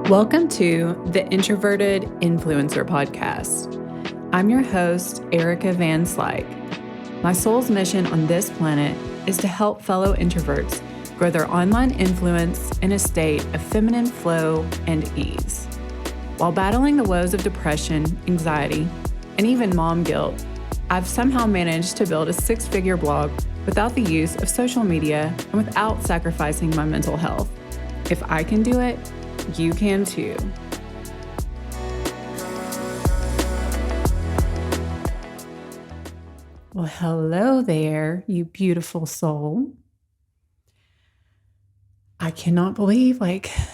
Welcome to the Introverted Influencer Podcast. I'm your host, Erica Van Slyke. My soul's mission on this planet is to help fellow introverts grow their online influence in a state of feminine flow and ease. While battling the woes of depression, anxiety, and even mom guilt, I've somehow managed to build a six-figure blog without the use of social media and without sacrificing my mental health. If I can do it, you can too. Well, hello there, you beautiful soul. I cannot believe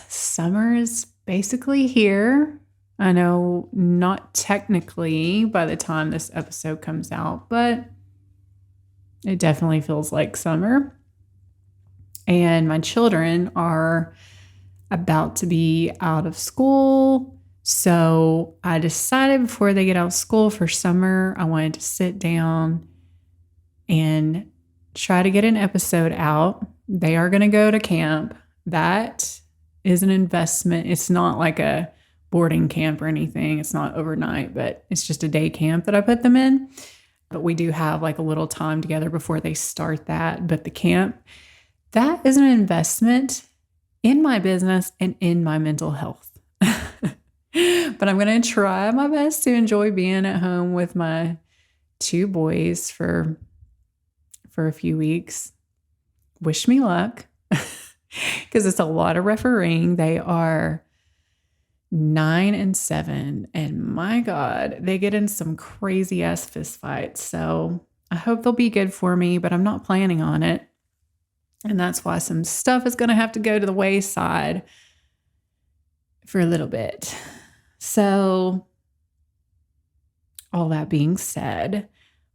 summer is basically here. I know not technically by the time this episode comes out, but it definitely feels like summer. And my children are about to be out of school. So I decided before they get out of school for summer, I wanted to sit down and try to get an episode out. They are going to go to camp. That is an investment. It's not like a boarding camp or anything. It's not overnight, but it's just a day camp that I put them in. But we do have a little time together before they start that. But the camp, that is an investment in my business and in my mental health. But I'm going to try my best to enjoy being at home with my two boys for a few weeks. Wish me luck, because it's a lot of refereeing. They are 9 and 7, and my God, they get in some crazy ass fist fights. So I hope they'll be good for me, but I'm not planning on it. And that's why some stuff is going to have to go to the wayside for a little bit. So, all that being said,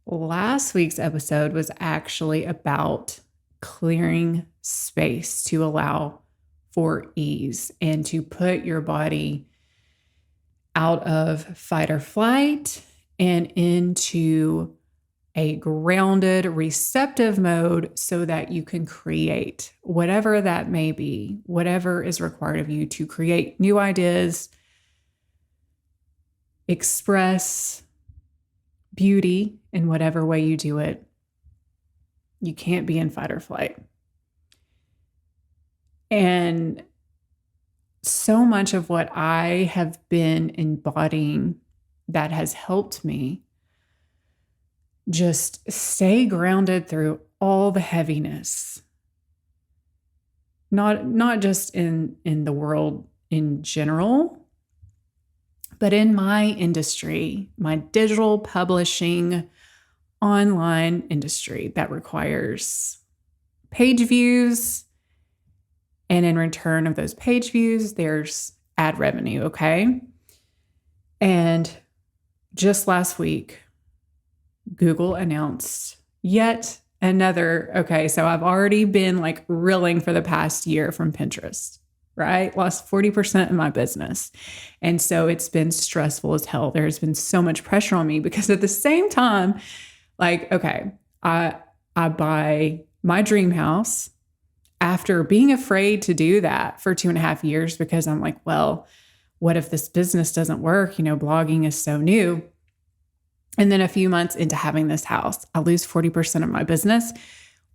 last week's episode was actually about clearing space to allow for ease and to put your body out of fight or flight and into a grounded, receptive mode so that you can create whatever that may be, whatever is required of you to create new ideas, express beauty in whatever way you do it. You can't be in fight or flight. And so much of what I have been embodying that has helped me just stay grounded through all the heaviness. Not just in the world in general, but in my industry, my digital publishing online industry that requires page views. And in return of those page views, there's ad revenue, okay? And just last week, Google announced yet another, so I've already been reeling for the past year from Pinterest, right? Lost 40% of my business. And so it's been stressful as hell. There's been so much pressure on me because at the same time, I buy my dream house after being afraid to do that for 2.5 years because I'm like, well, what if this business doesn't work? Blogging is so new. And then a few months into having this house, I lose 40% of my business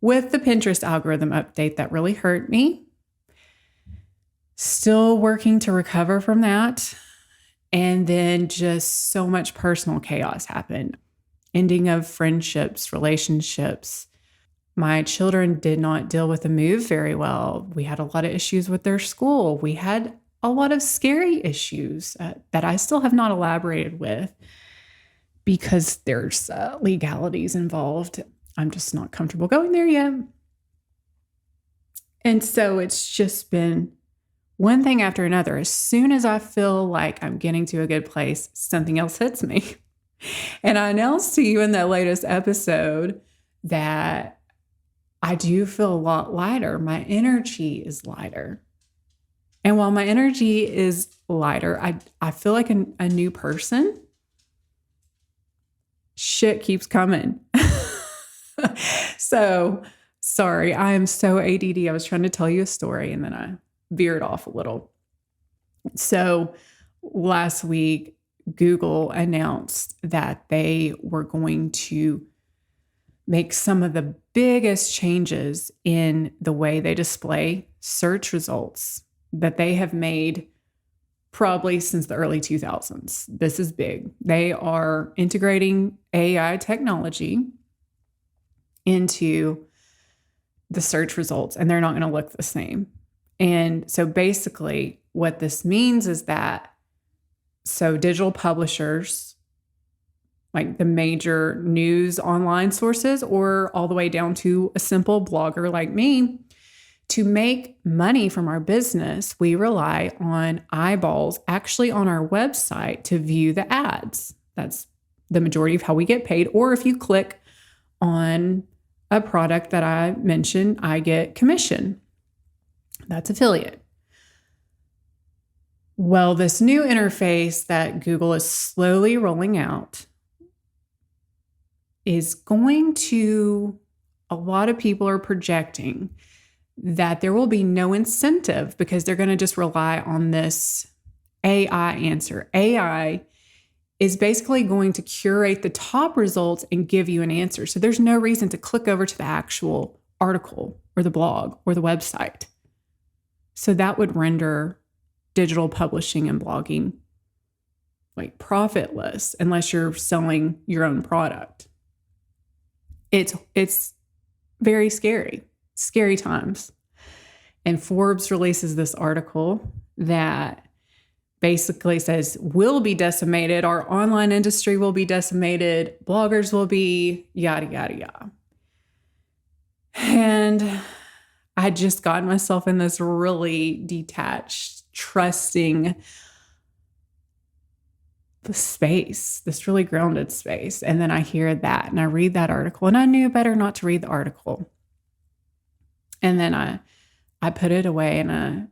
with the Pinterest algorithm update that really hurt me. Still working to recover from that. And then just so much personal chaos happened. Ending of friendships, relationships. My children did not deal with the move very well. We had a lot of issues with their school. We had a lot of scary issues that I still have not elaborated with, because there's legalities involved. I'm just not comfortable going there yet. And so it's just been one thing after another. As soon as I feel like I'm getting to a good place, something else hits me. And I announced to you in that latest episode that I do feel a lot lighter. My energy is lighter. And while my energy is lighter, I feel like a new person. Shit keeps coming. So sorry, I am so ADD. I was trying to tell you a story and then I veered off a little. So last week, Google announced that they were going to make some of the biggest changes in the way they display search results that they have made probably since the early 2000s. This is big. They are integrating AI technology into the search results, and they're not going to look the same. And so basically, what this means is that digital publishers, like the major news online sources, or all the way down to a simple blogger like me, to make money from our business, we rely on eyeballs actually on our website to view the ads. That's the majority of how we get paid. Or if you click on a product that I mentioned, I get commission. That's affiliate. Well, this new interface that Google is slowly rolling out is going to, a lot of people are projecting that there will be no incentive because they're going to just rely on this AI answer. AI is basically going to curate the top results and give you an answer. So there's no reason to click over to the actual article or the blog or the website. So that would render digital publishing and blogging like profitless unless you're selling your own product. It's very scary times. And Forbes releases this article that basically says we'll be decimated, our online industry will be decimated, bloggers will be yada, yada, yada. And I just got myself in this really detached, trusting space, this really grounded space. And then I hear that and I read that article, and I knew better not to read the article. And then I put it away, and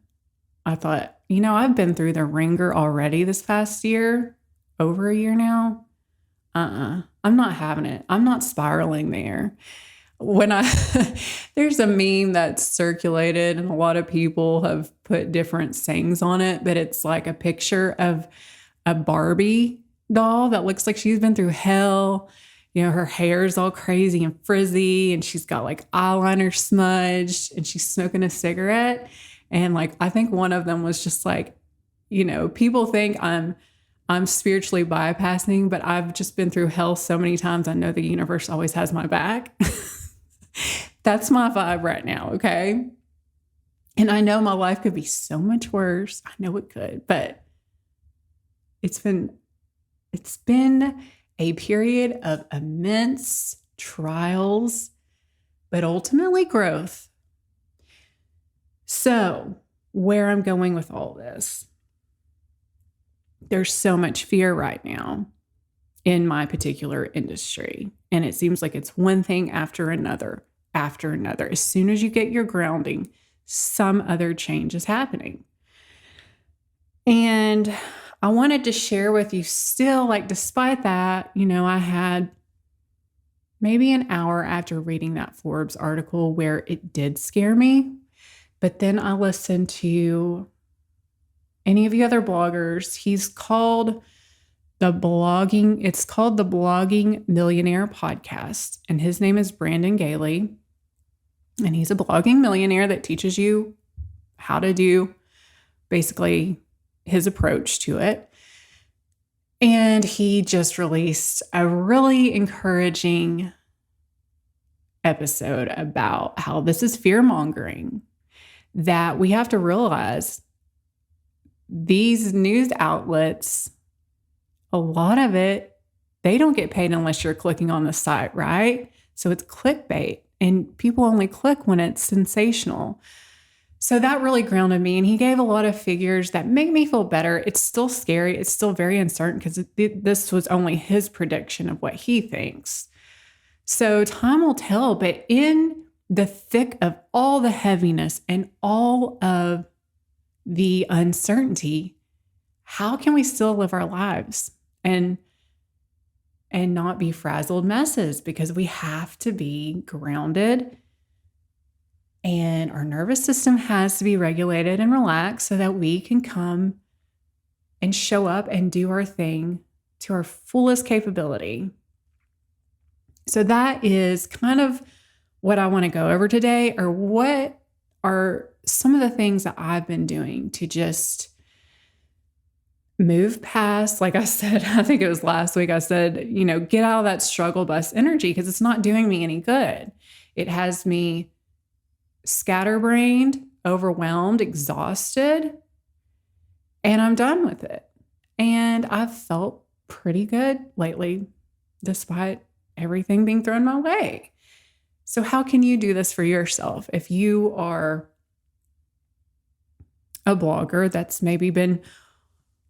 I thought, I've been through the ringer already this past year, over a year now. I'm not having it. I'm not spiraling there. There's a meme that's circulated, and a lot of people have put different sayings on it, but it's like a picture of a Barbie doll that looks like she's been through hell. Her hair's all crazy and frizzy, and she's got like eyeliner smudged, and she's smoking a cigarette. And like, I think one of them was just like, people think I'm spiritually bypassing, but I've just been through hell so many times. I know the universe always has my back. That's my vibe right now. Okay. And I know my life could be so much worse. I know it could, but it's been a period of immense trials, but ultimately growth. So, where I'm going with all this, there's so much fear right now in my particular industry. And it seems like it's one thing after another, after another. As soon as you get your grounding, some other change is happening. And I wanted to share with you still, like, despite that, I had maybe an hour after reading that Forbes article where it did scare me. But then I listened to any of the other bloggers. It's called the Blogging Millionaire Podcast. And his name is Brandon Gailey. And he's a blogging millionaire that teaches you how to do basically his approach to it. And he just released a really encouraging episode about how this is fear-mongering, that we have to realize these news outlets, a lot of it, they don't get paid unless you're clicking on the site, right? So it's clickbait, and people only click when it's sensational. So that really grounded me, and he gave a lot of figures that make me feel better. It's still scary. It's still very uncertain because this was only his prediction of what he thinks. So time will tell, but in the thick of all the heaviness and all of the uncertainty, how can we still live our lives and not be frazzled messes? Because we have to be grounded, and our nervous system has to be regulated and relaxed so that we can come and show up and do our thing to our fullest capability. So that is kind of what I want to go over today, or what are some of the things that I've been doing to just move past, like I said, I think it was last week, I said, get out of that struggle bus energy, because it's not doing me any good. It has me scatterbrained, overwhelmed, exhausted, and I'm done with it. And I've felt pretty good lately, despite everything being thrown my way. So how can you do this for yourself? If you are a blogger that's maybe been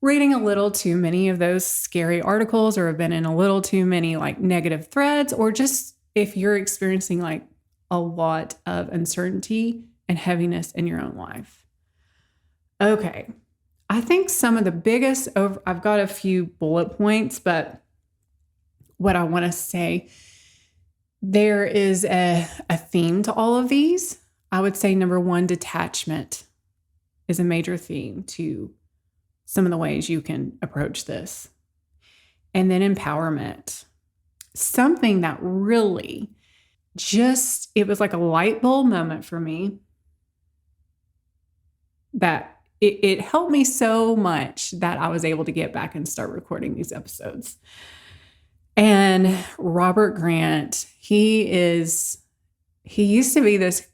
reading a little too many of those scary articles, or have been in a little too many like negative threads, or just if you're experiencing like a lot of uncertainty and heaviness in your own life. Okay. I think some of the biggest, I've got a few bullet points, but what I want to say, there is a theme to all of these. I would say number one, detachment is a major theme to some of the ways you can approach this. And then empowerment, something that really it was like a light bulb moment for me, that it helped me so much that I was able to get back and start recording these episodes. And Robert Grant, he used to be this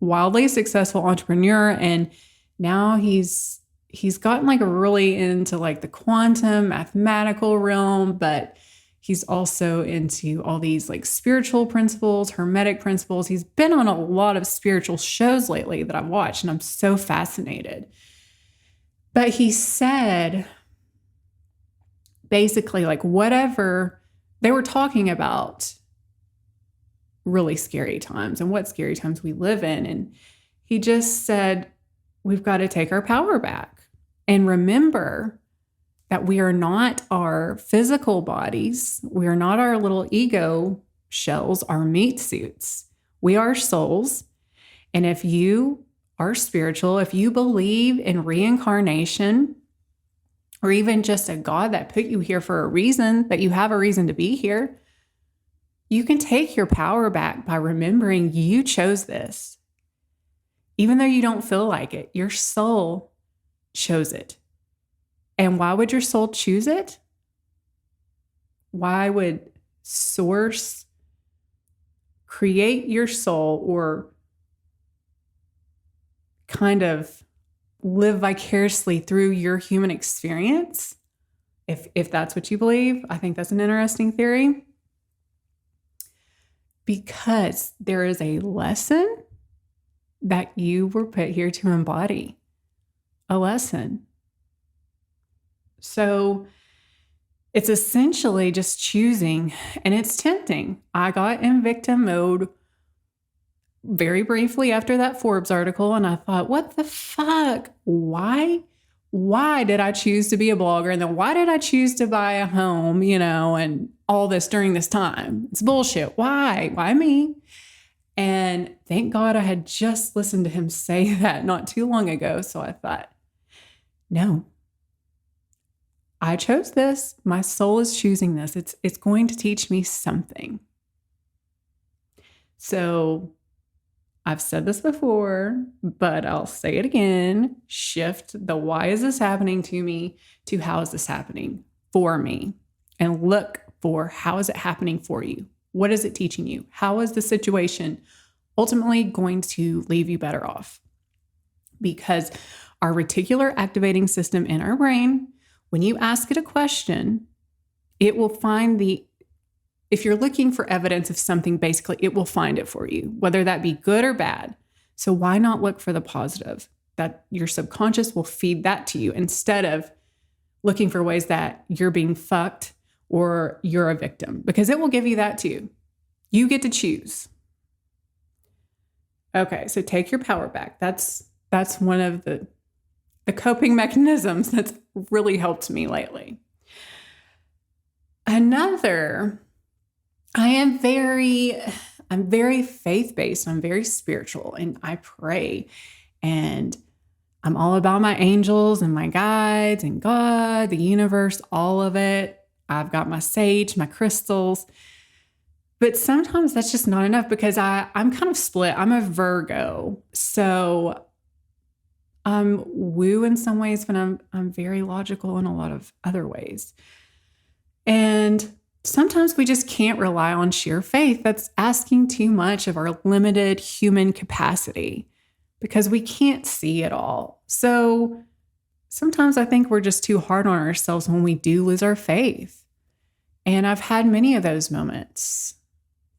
wildly successful entrepreneur, and now he's gotten like really into like the quantum mathematical realm, but he's also into all these like spiritual principles, hermetic principles. He's been on a lot of spiritual shows lately that I've watched, and I'm so fascinated. But he said, basically, like whatever they were talking about, really scary times and what scary times we live in. And he just said, we've got to take our power back and remember that we are not our physical bodies. We are not our little ego shells, our meat suits. We are souls. And if you are spiritual, if you believe in reincarnation, or even just a God that put you here for a reason, that you have a reason to be here, you can take your power back by remembering you chose this. Even though you don't feel like it, your soul chose it. And why would your soul choose it? Why would Source create your soul, or kind of live vicariously through your human experience? If that's what you believe, I think that's an interesting theory. Because there is a lesson that you were put here to embody. A lesson. So it's essentially just choosing, and it's tempting. I got in victim mode very briefly after that Forbes article, and I thought, what the fuck? Why did I choose to be a blogger? And then why did I choose to buy a home, and all this during this time? It's bullshit. Why? Why me? And thank God I had just listened to him say that not too long ago. So I thought, no, I chose this. My soul is choosing this. It's going to teach me something. So I've said this before, but I'll say it again. Shift the why is this happening to me to how is this happening for me? And look for how is it happening for you? What is it teaching you? How is the situation ultimately going to leave you better off? Because our reticular activating system in our brain, when you ask it a question, it will find if you're looking for evidence of something, basically, it will find it for you, whether that be good or bad. So why not look for the positive? That your subconscious will feed that to you instead of looking for ways that you're being fucked or you're a victim, because it will give you that too. You get to choose. Okay, so take your power back. That's one of the coping mechanisms that's really helped me lately. Another, I'm very faith-based. I'm very spiritual, and I pray, and I'm all about my angels and my guides and God, the universe, all of it. I've got my sage, my crystals. But sometimes that's just not enough because I'm kind of split. I'm a Virgo. So I'm woo in some ways, but I'm very logical in a lot of other ways. And sometimes we just can't rely on sheer faith. That's asking too much of our limited human capacity because we can't see it all. So sometimes I think we're just too hard on ourselves when we do lose our faith. And I've had many of those moments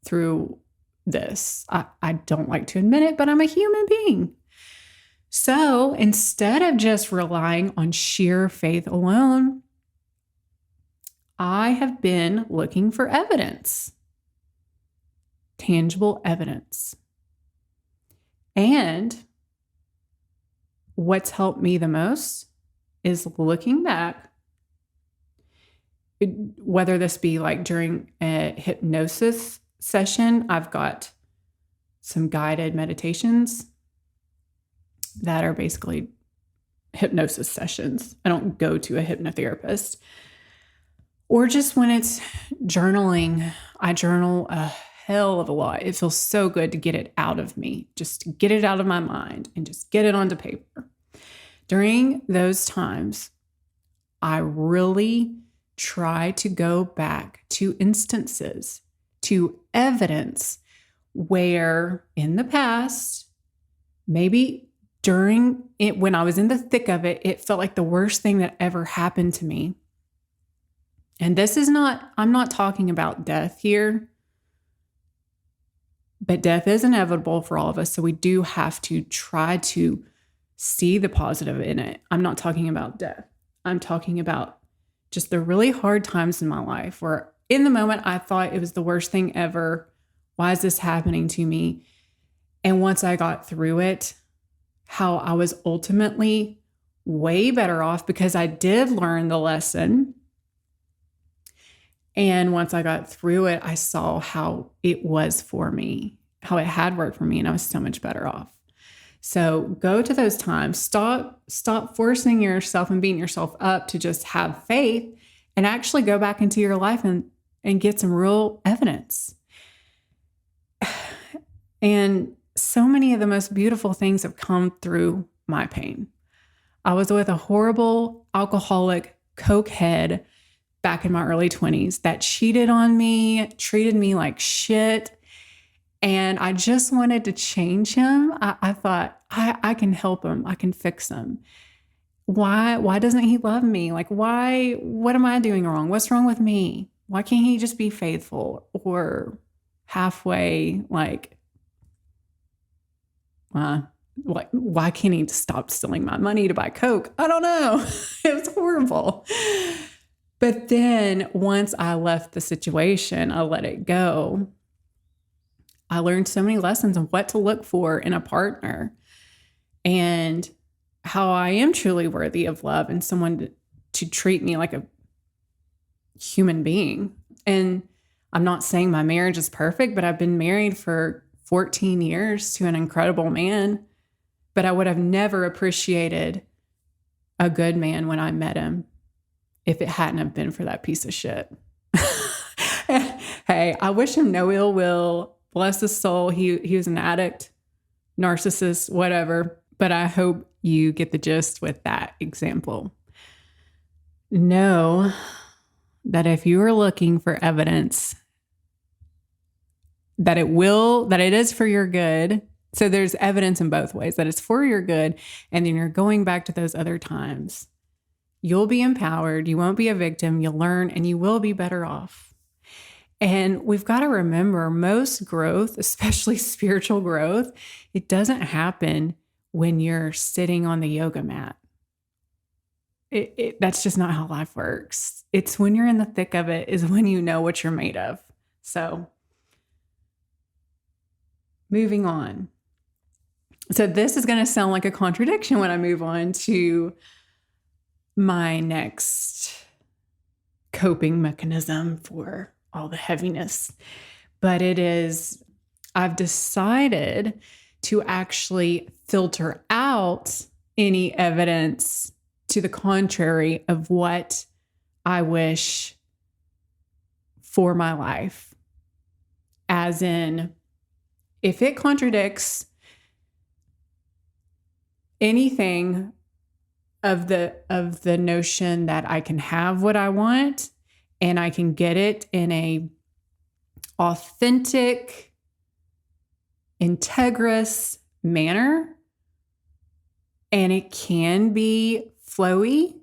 through this. I don't like to admit it, but I'm a human being. So instead of just relying on sheer faith alone, I have been looking for evidence, tangible evidence. And what's helped me the most is looking back, whether this be like during a hypnosis session. I've got some guided meditations that are basically hypnosis sessions. I don't go to a hypnotherapist. Or just when it's journaling, I journal a hell of a lot. It feels so good to get it out of me, just to get it out of my mind and just get it onto paper. During those times, I really try to go back to instances, to evidence where in the past, maybe during it, when I was in the thick of it, it felt like the worst thing that ever happened to me. And this is not, I'm not talking about death here, but death is inevitable for all of us. So we do have to try to see the positive in it. I'm not talking about death. I'm talking about just the really hard times in my life where in the moment I thought it was the worst thing ever. Why is this happening to me? And once I got through it, how I was ultimately way better off because I did learn the lesson. And once I got through it, I saw how it was for me, how it had worked for me, and I was so much better off. So go to those times. Stop forcing yourself and beating yourself up to just have faith and actually go back into your life and get some real evidence. And so many of the most beautiful things have come through my pain. I was with a horrible alcoholic cokehead back in my early 20s that cheated on me, treated me like shit. And I just wanted to change him. I thought, I can help him. I can fix him. Why doesn't he love me? Like, what am I doing wrong? What's wrong with me? Why can't he just be faithful or halfway why can't he stop stealing my money to buy Coke? I don't know. It was horrible. But then once I left the situation, I let it go. I learned so many lessons on what to look for in a partner and how I am truly worthy of love and someone to treat me like a human being. And I'm not saying my marriage is perfect, but I've been married for 14 years to an incredible man. But I would have never appreciated a good man when I met him if it hadn't have been for that piece of shit. Hey, I wish him no ill will. Bless his soul. He was an addict, narcissist, whatever. But I hope you get the gist with that example. Know that if you are looking for evidence that it is for your good. So there's evidence in both ways that it's for your good. And then you're going back to those other times. You'll be empowered. You won't be a victim. You'll learn and you will be better off. And we've got to remember most growth, especially spiritual growth, it doesn't happen when you're sitting on the yoga mat. That's just not how life works. It's when you're in the thick of it is when you know what you're made of. So moving on. So this is going to sound like a contradiction when I move on to my next coping mechanism for all the heaviness. But it is, I've decided to actually filter out any evidence to the contrary of what I wish for my life. As in, if it contradicts anything of the notion that I can have what I want and I can get it in a authentic, integrous manner, and it can be flowy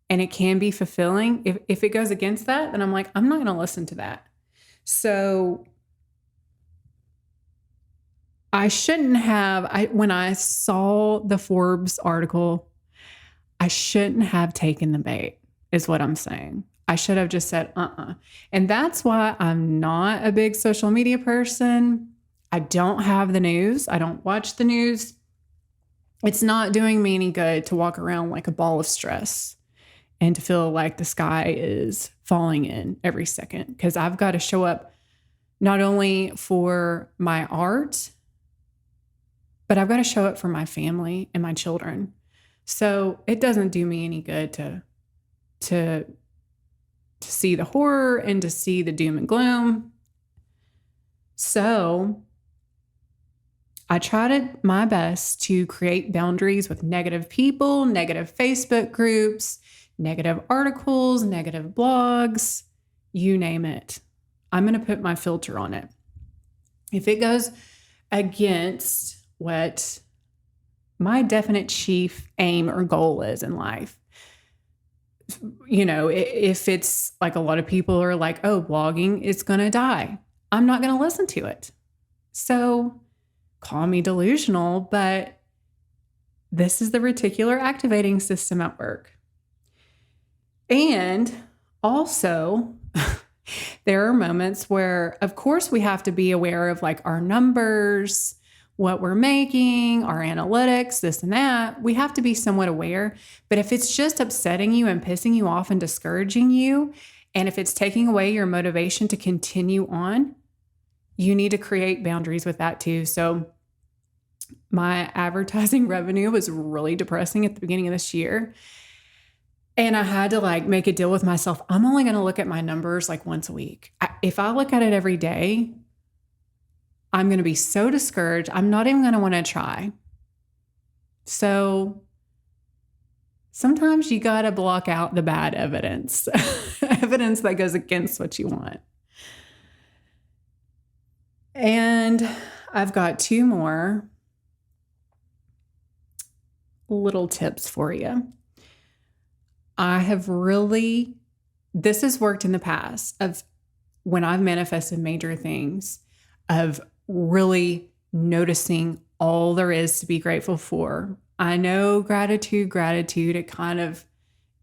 and it can be fulfilling. If it goes against that, then I'm like, I'm not going to listen to that. So I shouldn't have, when I saw the Forbes article, I shouldn't have taken the bait, is what I'm saying. I should have just said, And that's why I'm not a big social media person. I don't have the news. I don't watch the news. It's not doing me any good to walk around like a ball of stress and to feel like the sky is falling in every second, because I've got to show up not only for my art, but I've got to show up for my family and my children. So it doesn't do me any good to see the horror and to see the doom and gloom. So I tried my best to create boundaries with negative people, negative Facebook groups, negative articles, negative blogs, you name it. I'm going to put my filter on it. If it goes against what my definite chief aim or goal is in life, if it's like a lot of people are like, oh, blogging is going to die, I'm not going to listen to it. So call me delusional, but this is the reticular activating system at work. And also, there are moments where, of course, we have to be aware of like our numbers, what we're making, our analytics, this and that. We have to be somewhat aware. But if it's just upsetting you and pissing you off and discouraging you, and if it's taking away your motivation to continue on, you need to create boundaries with that too. So my advertising revenue was really depressing at the beginning of this year. And I had to like make a deal with myself. I'm only going to look at my numbers like once a week. If I look at it every day, I'm going to be so discouraged. I'm not even going to want to try. So sometimes you got to block out the bad evidence, evidence that goes against what you want. And I've got 2 more little tips for you. This has worked in the past of when I've manifested major things, of really noticing all there is to be grateful for. I know gratitude,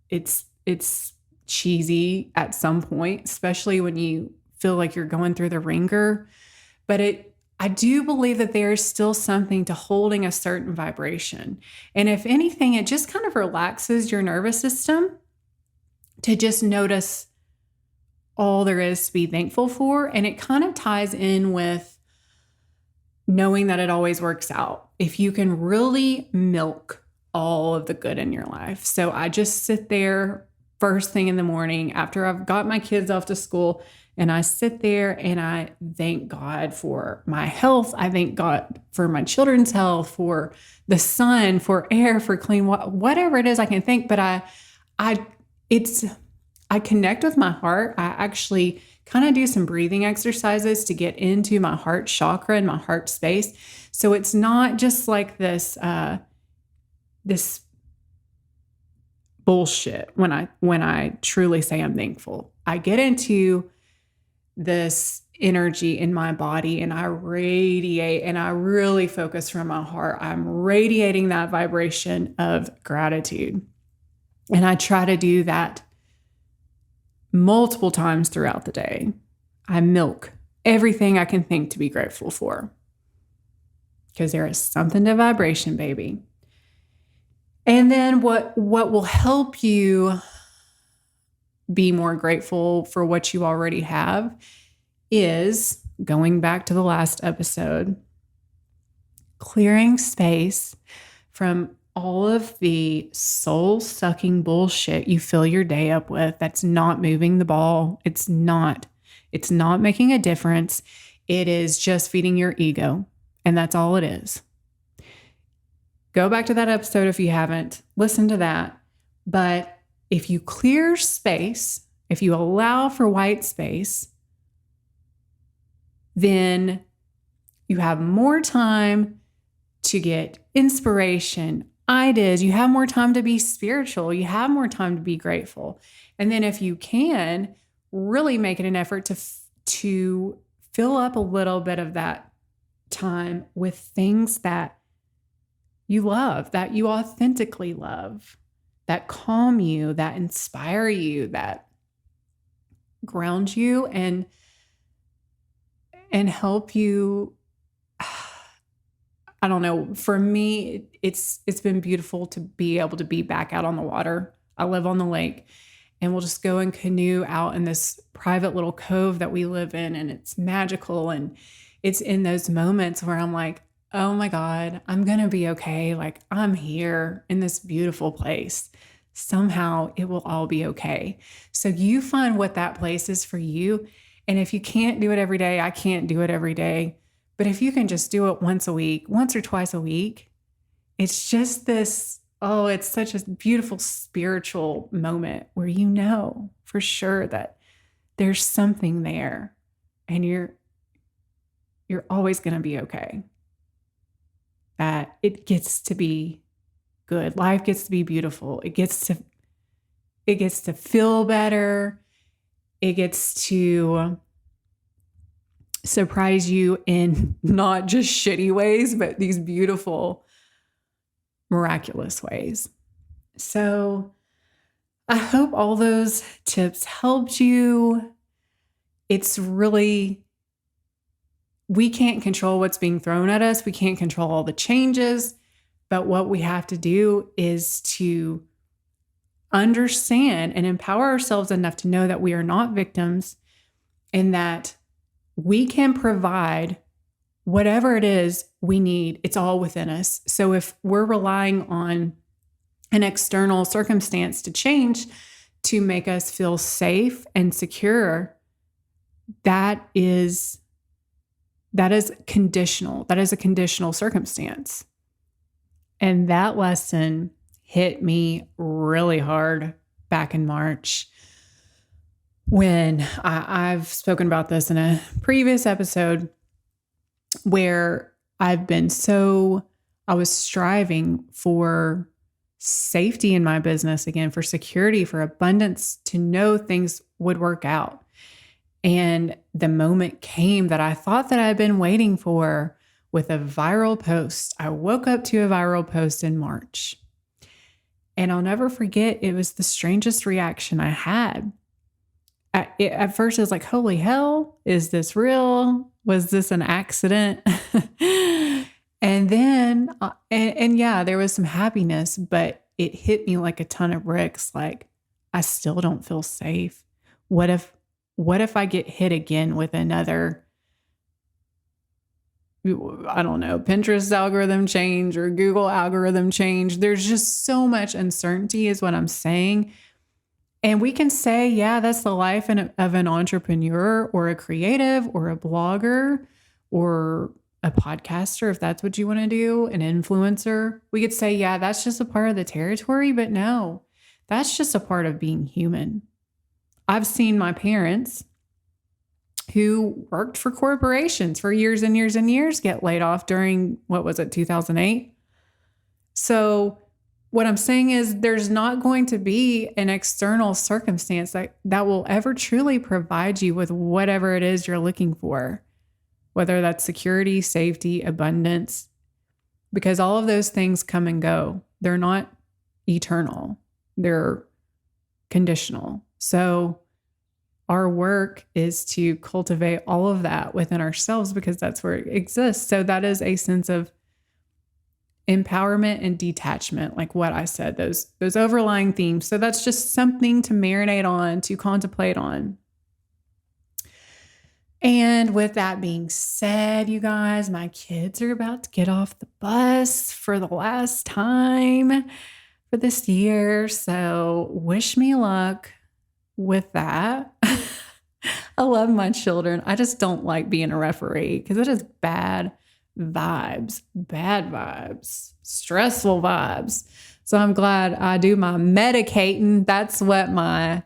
it's cheesy at some point, especially when you feel like you're going through the ringer. But I do believe that there is still something to holding a certain vibration. And if anything, it just kind of relaxes your nervous system to just notice all there is to be thankful for. And it kind of ties in with knowing that it always works out if you can really milk all of the good in your life. So I just sit there first thing in the morning after I've got my kids off to school, and I sit there and I thank God for my health. I thank God for my children's health, for the sun, for air, for clean water, whatever it is I can think. But I connect with my heart. I actually kind of do some breathing exercises to get into my heart chakra and my heart space. So it's not just like this bullshit when I truly say I'm thankful. I get into this energy in my body and I radiate, and I really focus from my heart. I'm radiating that vibration of gratitude. And I try to do that multiple times throughout the day. I milk everything I can think to be grateful for, because there is something to vibration, baby. And then what will help you be more grateful for what you already have is, going back to the last episode, clearing space from all of the soul-sucking bullshit you fill your day up with that's not moving the ball. It's not making a difference. It is just feeding your ego. And that's all it is. Go back to that episode if you haven't. Listen to that. But if you clear space, if you allow for white space, then you have more time to get inspiration, ideas. You have more time to be spiritual. You have more time to be grateful. And then if you can, really make it an effort to fill up a little bit of that time with things that you love, that you authentically love, that calm you, that inspire you, that ground you and help you. I don't know. For me, it's been beautiful to be able to be back out on the water. I live on the lake, and we'll just go and canoe out in this private little cove that we live in, and it's magical. And it's in those moments where I'm like, oh my God, I'm going to be okay. Like, I'm here in this beautiful place. Somehow it will all be okay. So you find what that place is for you. And if you can't do it every day, I can't do it every day. But if you can just do it once a week, once or twice a week, it's just this, it's such a beautiful spiritual moment where you know for sure that there's something there and you're always going to be okay. That it gets to be good. Life gets to be beautiful. It gets to feel better. It gets to surprise you in not just shitty ways, but these beautiful, miraculous ways. So I hope all those tips helped you. It's really, we can't control what's being thrown at us. We can't control all the changes, but what we have to do is to understand and empower ourselves enough to know that we are not victims and that we can provide whatever it is we need. It's all within us. So if we're relying on an external circumstance to change to make us feel safe and secure, that is conditional. That is a conditional circumstance. And that lesson hit me really hard back in March when I've spoken about this in a previous episode where I was striving for safety in my business again, for security, for abundance, to know things would work out. And the moment came that I thought that I'd been waiting for with a viral post. I woke up to a viral post in March. And I'll never forget, it was the strangest reaction I had. At first, it was like, holy hell, is this real? Was this an accident? And then, and yeah, there was some happiness, but it hit me like a ton of bricks. Like, I still don't feel safe. What if I get hit again with another, I don't know, Pinterest algorithm change or Google algorithm change? There's just so much uncertainty is what I'm saying. And we can say, yeah, that's the life of an entrepreneur or a creative or a blogger or a podcaster, if that's what you want to do, an influencer. We could say, yeah, that's just a part of the territory. But no, that's just a part of being human. I've seen my parents who worked for corporations for years and years and years get laid off during, 2008? So what I'm saying is there's not going to be an external circumstance that will ever truly provide you with whatever it is you're looking for, whether that's security, safety, abundance, because all of those things come and go. They're not eternal. They're conditional. So our work is to cultivate all of that within ourselves because that's where it exists. So that is a sense of empowerment and detachment, like what I said, those overlying themes. So that's just something to marinate on, to contemplate on. And with that being said, you guys, my kids are about to get off the bus for the last time for this year. So wish me luck with that. I love my children. I just don't like being a referee because it is bad vibes, stressful vibes. So I'm glad I do my medicating. That's what my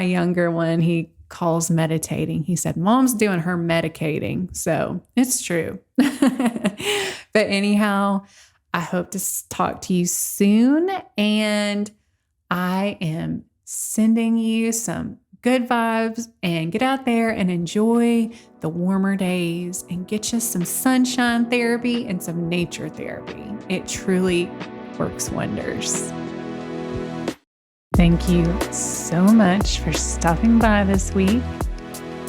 younger one, he calls meditating. He said, Mom's doing her medicating. So it's true. But anyhow, I hope to talk to you soon. And I am sending you some good vibes, and get out there and enjoy the warmer days and get you some sunshine therapy and some nature therapy. It truly works wonders. Thank you so much for stopping by this week.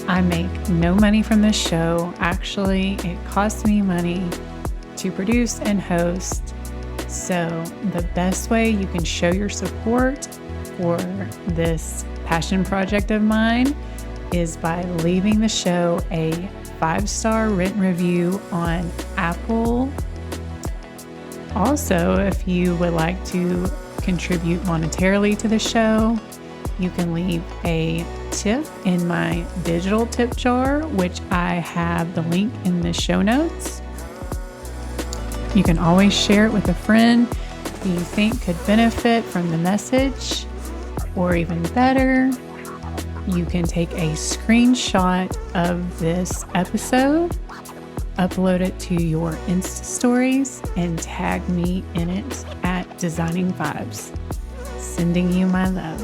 I make no money from this show. Actually, it costs me money to produce and host. So the best way you can show your support for this passion project of mine is by leaving the show a 5-star written review on Apple. Also, if you would like to contribute monetarily to the show, you can leave a tip in my digital tip jar, which I have the link in the show notes. You can always share it with a friend who you think could benefit from the message. Or even better, you can take a screenshot of this episode, upload it to your Insta stories, and tag me in it at Designing Vibes. Sending you my love.